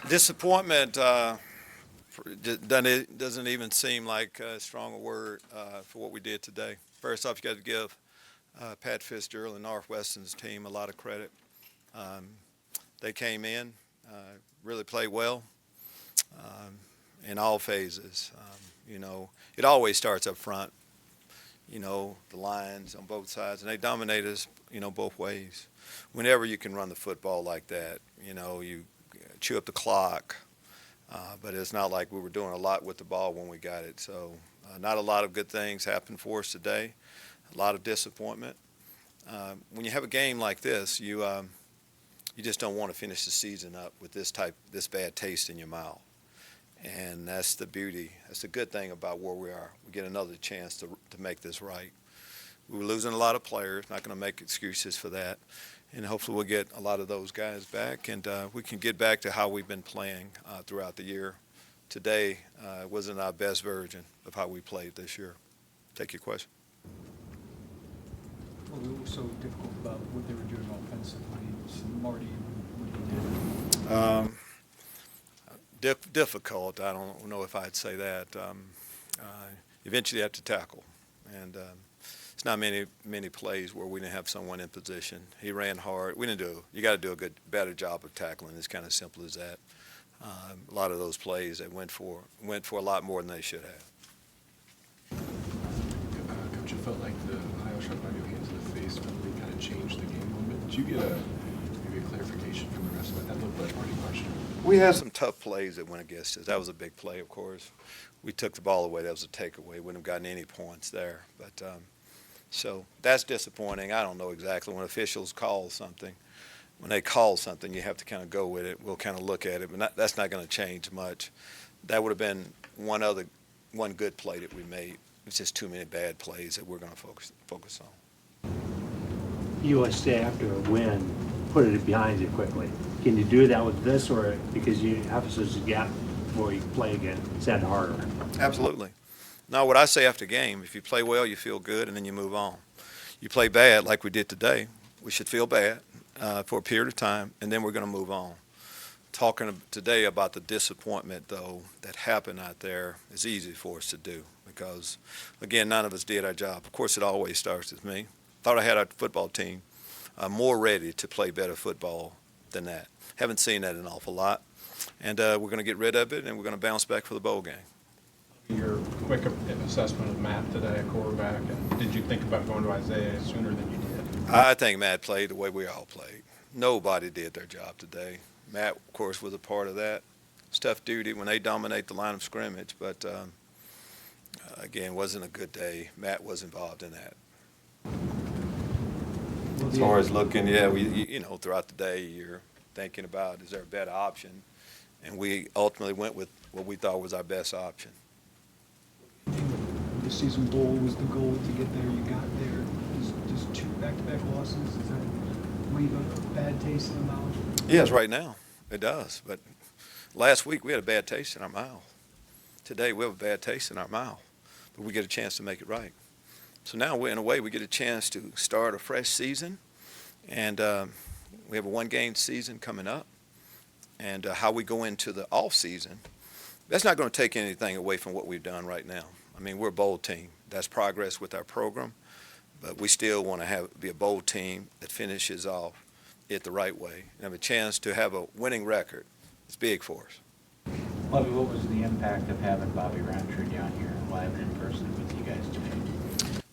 Disappointment doesn't even seem like a strong word for what we did today. First off, you got to give Pat Fitzgerald and Northwestern's team a lot of credit. Um, they came in, really played well in all phases. It always starts up front. The lines on both sides, and they dominated us, both ways. Whenever you can run the football like that, you chew up the clock. But it's not like we were doing a lot with the ball when we got it. So not a lot of good things happened for us today. A lot of disappointment. When you have a game like this, you just don't want to finish the season up with this bad taste in your mouth. And that's the beauty. That's the good thing about where we are. We get another chance to make this right. We were losing a lot of players. Not going to make excuses for that. And hopefully we'll get a lot of those guys back, and we can get back to how we've been playing throughout the year. Today wasn't our best version of how we played this year. Take your question. Well, it was so difficult about what they were doing offensively. Marty, what he did. Difficult. I don't know if I'd say that. Eventually you have to tackle. And it's not many plays where we didn't have someone in position. He ran hard. You got to do better job of tackling. It's kind of simple as that. A lot of those plays that went for a lot more than they should have. Coach, it felt like the Ohio shot by your hands in the face really kind of changed the game a little bit. Did you get maybe a clarification from the rest of it? That looked like Marty questioned. We had some tough plays that went against us. That was a big play, of course. We took the ball away. That was a takeaway. We wouldn't have gotten any points there. But so that's disappointing. I don't know exactly when officials call something. When they call something, you have to kind of go with it. We'll kind of look at it, but that's not going to change much. That would have been one good play that we made. It's just too many bad plays that we're going to focus on. USA, after a win, put it behind you quickly. Can you do that with this, or because you have such a gap before you play again, it's that harder? Absolutely. Now, what I say after a game, if you play well, you feel good, and then you move on. You play bad like we did today, we should feel bad for a period of time, and then we're going to move on. Talking today about the disappointment, though, that happened out there is easy for us to do because, again, none of us did our job. Of course, it always starts with me. Thought I had our football team more ready to play better football than that. Haven't seen that an awful lot, and we're going to get rid of it, and we're going to bounce back for the bowl game. Your quick assessment of Matt today, a quarterback, and did you think about going to Isaiah sooner than you did? I think Matt played the way we all played. Nobody did their job today. Matt, of course, was a part of that. It's tough duty when they dominate the line of scrimmage, but again, wasn't a good day. Matt was involved in that. As far as looking, throughout the day, you're thinking about, is there a better option? And we ultimately went with what we thought was our best option. The season goal was the goal to get there. You got there. Just 2 back-to-back losses. Does that leave a bad taste in the mouth? Yes, right now it does. But last week we had a bad taste in our mouth. Today we have a bad taste in our mouth. But we get a chance to make it right. So now, in a way, we get a chance to start a fresh season. And we have a one-game season coming up. And how we go into the off season, that's not going to take anything away from what we've done right now. I mean, we're a bowl team. That's progress with our program. But we still want to be a bowl team that finishes off it the right way and have a chance to have a winning record. It's big for us. Lovie, what was the impact of having Bobby Roundtree down here live and in person with you guys today?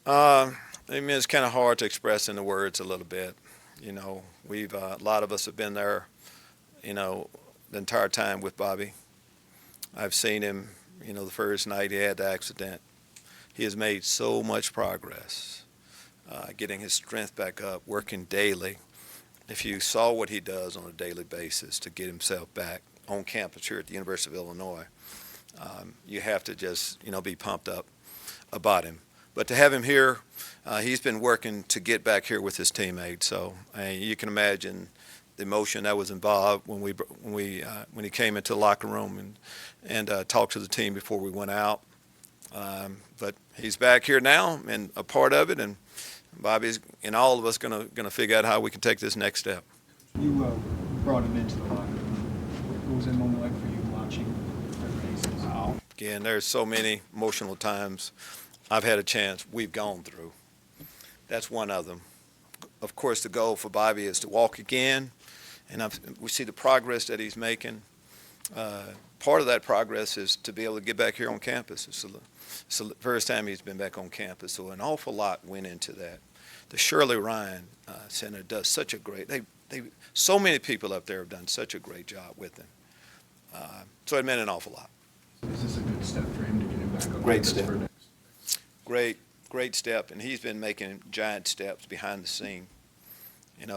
I mean, it's kind of hard to express in the words a little bit. We've a lot of us have been there, the entire time with Bobby. I've seen him, the first night he had the accident. He has made so much progress, getting his strength back up, working daily. If you saw what he does on a daily basis to get himself back on campus here at the University of Illinois, you have to just, be pumped up about him. But to have him here, he's been working to get back here with his teammates. So you can imagine the emotion that was involved when he came into the locker room and talked to the team before we went out. But he's back here now and a part of it, and Bobby's and all of us gonna figure out how we can take this next step. You brought him into the locker room. What was that moment like for you watching every season? Wow. Again, there's so many emotional times I've had a chance we've gone through. That's one of them. Of course, the goal for Bobby is to walk again, and we see the progress that he's making. Part of that progress is to be able to get back here on campus. It's the first time he's been back on campus, so an awful lot went into that. The Shirley Ryan Center does such a great. So many people up there have done such a great job with him. So it meant an awful lot. Is this a good step for him to get him back on Great campus step. for next? Great step, and he's been making giant steps behind the scene,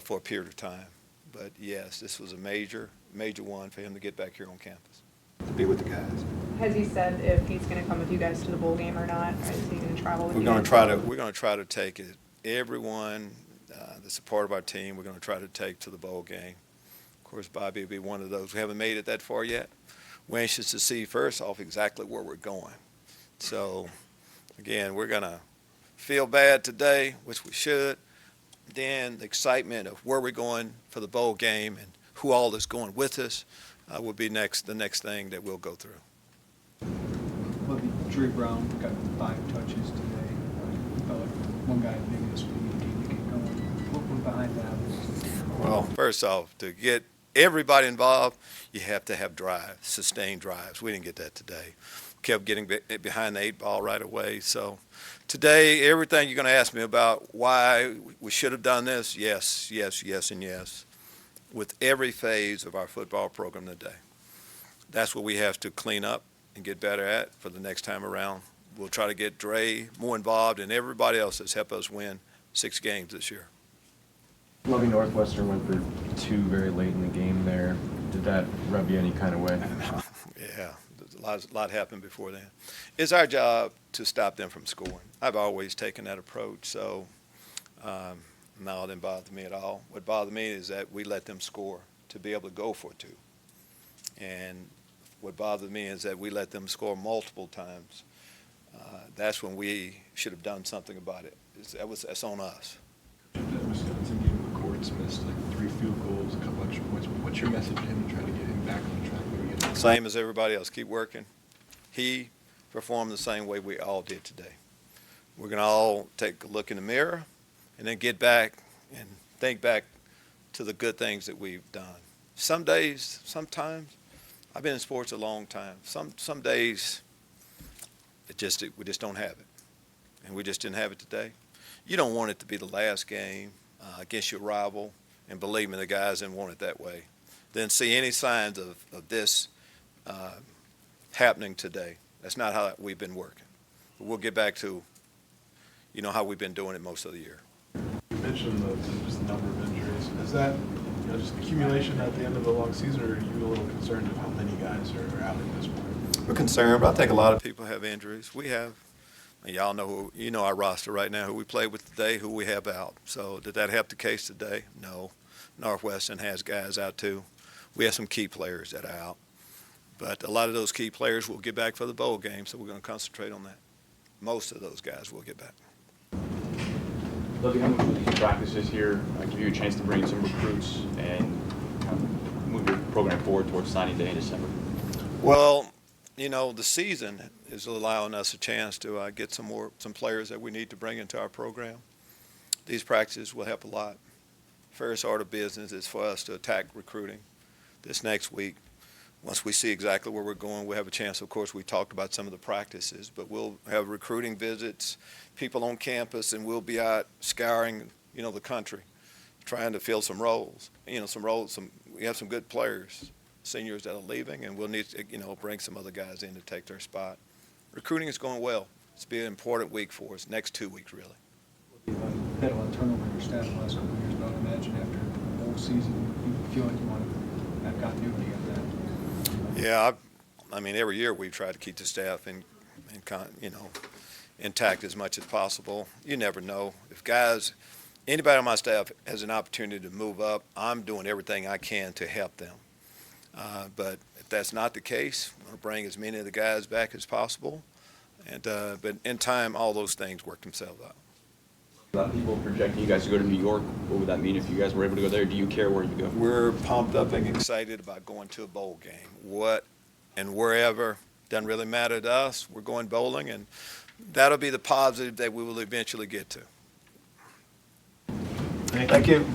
for a period of time. But yes, this was a major one for him to get back here on campus, to be with the guys. Has he said if he's going to come with you guys to the bowl game or not? Or is he going to travel with We're you? going to try to take it. Everyone that's a part of our team, we're going to try to take to the bowl game. Of course, Bobby will be one of those. We haven't made it that far yet. We're anxious to see first off exactly where we're going. So, again, we're going to feel bad today, which we should. Then the excitement of where we're going for the bowl game and who all is going with us will be the next thing that we'll go through. Lovie, Dre Brown got 5 touches today. He felt like one guy maybe this week needed to get going. What went behind that? Well, first off, to get everybody involved, you have to have drive, sustained drives. We didn't get that today. Kept getting behind the 8 ball right away. So today, everything you're going to ask me about why we should have done this, yes, and yes, with every phase of our football program today. That's what we have to clean up and get better at for the next time around. We'll try to get Dre more involved and everybody else that's helped us win 6 games this year. Lovie Northwestern went for 2 very late in the game there. Did that rub you any kind of way? Yeah, a lot happened before then. It's our job to stop them from scoring. I've always taken that approach, so no, it didn't bother me at all. What bothered me is that we let them score to be able to go for 2. And what bothered me is that we let them score multiple times. That's when we should have done something about it. That's on us. That Wisconsin game, McCord's missed like 3 field goals, a couple extra points. What's your message to him to try to get him back on track? Same as everybody else. Keep working. He performed the same way we all did today. We're going to all take a look in the mirror and then get back and think back to the good things that we've done. Some days, sometimes, I've been in sports a long time. Some days, we just don't have it. And we just didn't have it today. You don't want it to be the last game against your rival, and believe me, the guys didn't want it that way. Didn't see any signs of this happening today. That's not how we've been working. But we'll get back to, how we've been doing it most of the year. You mentioned just the number of injuries. Is that just accumulation at the end of the long season, or are you a little concerned of how many guys are out at this point? We're concerned, but I think a lot of people have injuries. We have. And y'all know our roster right now, who we played with today, who we have out. So did that help the case today? No. Northwestern has guys out too. We have some key players that are out. But a lot of those key players will get back for the bowl game, so we're going to concentrate on that. Most of those guys will get back. Lovie, how much will these practices here give you a chance to bring in some recruits and kind of move your program forward towards signing day in December? Well, the season is allowing us a chance to get some players that we need to bring into our program. These practices will help a lot. First order of business is for us to attack recruiting this next week. Once we see exactly where we're going, we'll have a chance. Of course, we talked about some of the practices, but we'll have recruiting visits, people on campus, and we'll be out scouring, the country, trying to fill some roles. We have some good players, seniors that are leaving, and we'll need to, bring some other guys in to take their spot. Recruiting is going well. It's been an important week for us, next 2 weeks, really. You've had a lot of turnover in your staff the last couple of years, but I would imagine after the whole season, you feel like you want to have continuity of that. Yeah, every year we've tried to keep the staff intact as much as possible. You never know. If anybody on my staff has an opportunity to move up, I'm doing everything I can to help them. But if that's not the case, I'm going to bring as many of the guys back as possible. But in time, all those things work themselves out. A lot of people projecting you guys to go to New York. What would that mean if you guys were able to go there? Do you care where you go? We're pumped up and excited about going to a bowl game. What and wherever, doesn't really matter to us. We're going bowling, and that'll be the positive that we will eventually get to. Thank you.